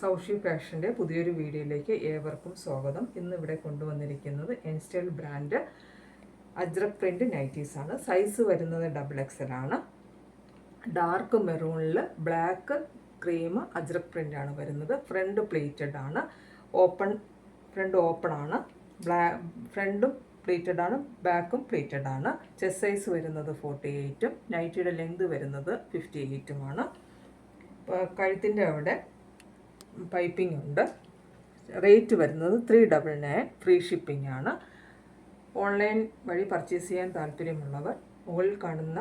സൗഷി ഫാഷൻ്റെ പുതിയൊരു വീഡിയോയിലേക്ക് ഏവർക്കും സ്വാഗതം. ഇന്നിവിടെ കൊണ്ടുവന്നിരിക്കുന്നത് N Style brand ajrak print നൈറ്റീസാണ്. Size വരുന്നത് XXL ആണ്. ഡാർക്ക് മെറൂണിൽ ബ്ലാക്ക് ക്രീം അജ്രക് പ്രിൻ്റാണ് വരുന്നത്. ഫ്രണ്ട് പ്ലേറ്റഡ് ആണ്. ഫ്രണ്ട് ഓപ്പൺ ആണ്. ഫ്രണ്ടും പ്ലേറ്റഡ് ആണ്, ബാക്കും പ്ലേറ്റഡ് ആണ്. ചെസ്റ്റ് സൈസ് വരുന്നത് 48ഉം നൈറ്റിയുടെ ലെങ്ത് വരുന്നത് 58ഉമാണ്. കഴുത്തിൻ്റെ അവിടെ പൈപ്പിംഗ് ഉണ്ട്. റേറ്റ് വരുന്നത് 399. ഫ്രീ ഷിപ്പിംഗ് ആണ്. ഓൺലൈൻ വഴി പർച്ചേസ് ചെയ്യാൻ താല്പര്യമുള്ളവർ മുകളിൽ കാണുന്ന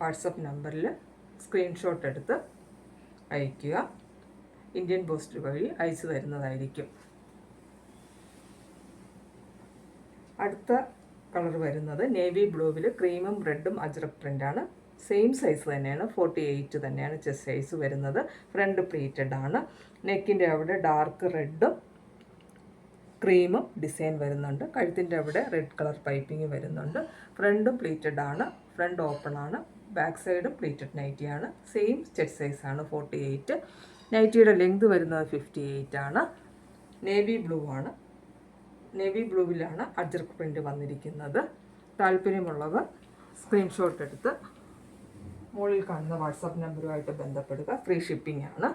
വാട്സപ്പ് നമ്പറിൽ സ്ക്രീൻഷോട്ട് എടുത്ത് അയയ്ക്കുക. ഇന്ത്യൻ പോസ്റ്റ് വഴി അയച്ചു തരുന്നതായിരിക്കും. അടുത്ത കളർ വരുന്നത് നേവി ബ്ലൂവിൽ ക്രീമും റെഡും അജ്രക് പ്രിൻ്റാണ്. സെയിം സൈസ് തന്നെയാണ്, 48 തന്നെയാണ് ചെസ്റ്റ് സൈസ് വരുന്നത്. ഫ്രണ്ട് പ്ലേറ്റഡ് ആണ്. നെക്കിൻ്റെ അവിടെ ഡാർക്ക് റെഡും ക്രീമും ഡിസൈൻ വരുന്നുണ്ട്. കഴുത്തിൻ്റെ അവിടെ റെഡ് കളർ പൈപ്പിംഗ് വരുന്നുണ്ട്. ഫ്രണ്ടും പ്ലേറ്റഡ് ആണ്. ഫ്രണ്ട് ഓപ്പൺ ആണ്. ബാക്ക് സൈഡും പ്ലേറ്റഡ് നൈറ്റിയാണ്. സെയിം ചെസ്റ്റ് സൈസാണ്, 48. നൈറ്റിയുടെ ലെങ്ത് വരുന്നത് 58 ആണ്. നേവി ബ്ലൂ ആണ്. നേവി ബ്ലൂവിലാണ് അജ്രക് പ്രിൻ്റ് വന്നിരിക്കുന്നത്. താല്പര്യമുള്ളവർ സ്ക്രീൻഷോട്ട് എടുത്ത് മുകളിൽ കാണുന്ന വാട്സാപ്പ് നമ്പറുമായിട്ട് ബന്ധപ്പെടുക. ഫ്രീ ഷിപ്പിംഗ് ആണ്.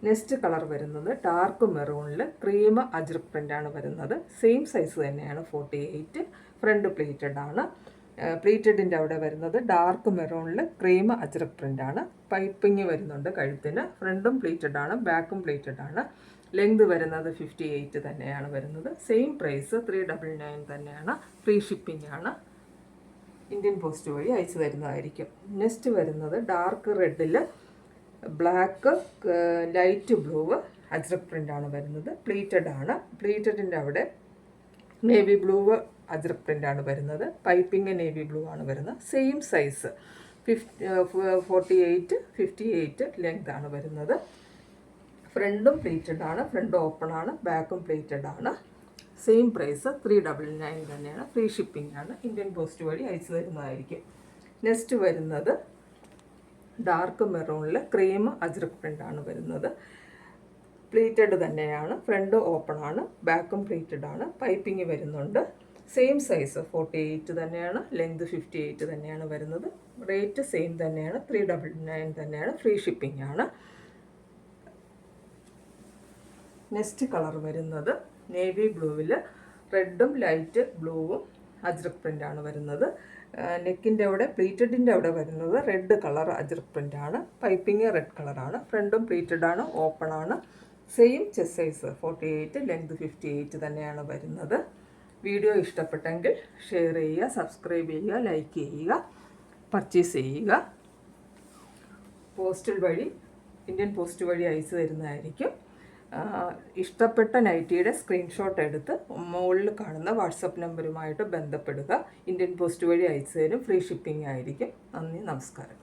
നെക്സ്റ്റ് കളർ വരുന്നത് ഡാർക്ക് മെറൂണിൽ ക്രീം അജ്രക് പ്രിൻ്റാണ് വരുന്നത്. സെയിം സൈസ് തന്നെയാണ്, 48. ഫ്രണ്ട് പ്ലേറ്റഡ് ആണ്. പ്ലേറ്റഡിൻ്റെ അവിടെ വരുന്നത് ഡാർക്ക് മെറൂണിൽ ക്രീം അജ്രക് പ്രിൻ്റാണ്. പൈപ്പിംഗ് വരുന്നുണ്ട് കഴുത്തിന്. ഫ്രണ്ടും പ്ലേറ്റഡ് ആണ്, ബാക്കും പ്ലേറ്റഡ് ആണ്. ലെങ്ത് വരുന്നത് 58 തന്നെയാണ് വരുന്നത്. സെയിം പ്രൈസ് 399 തന്നെയാണ്. ഫ്രീ ഷിപ്പിംഗ് ആണ്. ഇന്ത്യൻ പോസ്റ്റ് വഴി അയച്ചു തരുന്നതായിരിക്കും. നെക്സ്റ്റ് വരുന്നത് ഡാർക്ക് റെഡിൽ ബ്ലാക്ക് ലൈറ്റ് ബ്ലൂ അജ്രക് പ്രിൻ്റാണ് വരുന്നത്. പ്ലേറ്റഡ് ആണ്. പ്ലേറ്റഡിൻ്റെ അവിടെ നേവി ബ്ലൂ അജ്രക് പ്രിൻ്റാണ് വരുന്നത്. പൈപ്പിംഗ് നേവി ബ്ലൂ ആണ് വരുന്നത്. സെയിം സൈസ് 48, 58 ലെങ്ത് ആണ് വരുന്നത്. ഫ്രണ്ടും പ്ലേറ്റഡ് ആണ്. ഫ്രണ്ട് ഓപ്പൺ ആണ്. ബാക്കും പ്ലേറ്റഡ് ആണ്. സെയിം പ്രൈസ് 399 തന്നെയാണ്. ഫ്രീ ഷിപ്പിംഗ് ആണ്. ഇന്ത്യൻ പോസ്റ്റ് വഴി അയച്ചു തരുന്നതായിരിക്കും. നെക്സ്റ്റ് വരുന്നത് ഡാർക്ക് മെറൂണിൽ ക്രീം അജ്രക് പ്രിൻ്റാണ് വരുന്നത്. പ്ലേറ്റഡ് തന്നെയാണ്. ഫ്രണ്ട് ഓപ്പൺ ആണ്. ബാക്കും പ്ലേറ്റഡ് ആണ്. പൈപ്പിംഗ് വരുന്നുണ്ട്. സെയിം സൈസ് 48 തന്നെയാണ്. ലെങ്ത് 58 തന്നെയാണ് വരുന്നത്. റേറ്റ് സെയിം തന്നെയാണ്, 399 തന്നെയാണ്. ഫ്രീ ഷിപ്പിംഗ് ആണ്. നെക്സ്റ്റ് കളർ വരുന്നത് നേവി ബ്ലൂവിൽ റെഡും ലൈറ്റ് ബ്ലൂവും അജ്രക് പ്രിൻ്റാണ് വരുന്നത്. നെക്കിൻ്റെ അവിടെ പ്ലേറ്റഡിൻ്റെ അവിടെ വരുന്നത് റെഡ് കളർ അജ്രക് പ്രിൻ്റാണ്. പൈപ്പിംഗ് റെഡ് കളറാണ്. ഫ്രണ്ടും പ്ലേറ്റഡ് ആണ്. ഓപ്പൺ ആണ്. സെയിം ചെസ്റ്റ് സൈസ് 48, ലെങ്ത് 58 തന്നെയാണ് വരുന്നത്. വീഡിയോ ഇഷ്ടപ്പെട്ടെങ്കിൽ ഷെയർ ചെയ്യുക, സബ്സ്ക്രൈബ് ചെയ്യുക, ലൈക്ക് ചെയ്യുക, പർച്ചേസ് ചെയ്യുക. പോസ്റ്റൽ വഴി, ഇന്ത്യൻ പോസ്റ്റ് വഴി അയച്ചു തരുന്നതായിരിക്കും. ഇഷ്ടപ്പെട്ട നൈറ്റിയുടെ സ്ക്രീൻഷോട്ട് എടുത്ത് മുകളിൽ കാണുന്ന വാട്സപ്പ് നമ്പറുമായിട്ട് ബന്ധപ്പെടുക. ഇന്ത്യൻ പോസ്റ്റ് വഴി അയച്ചു തരും. ഫ്രീ ഷിപ്പിംഗ് ആയിരിക്കും. നന്ദി, നമസ്കാരം.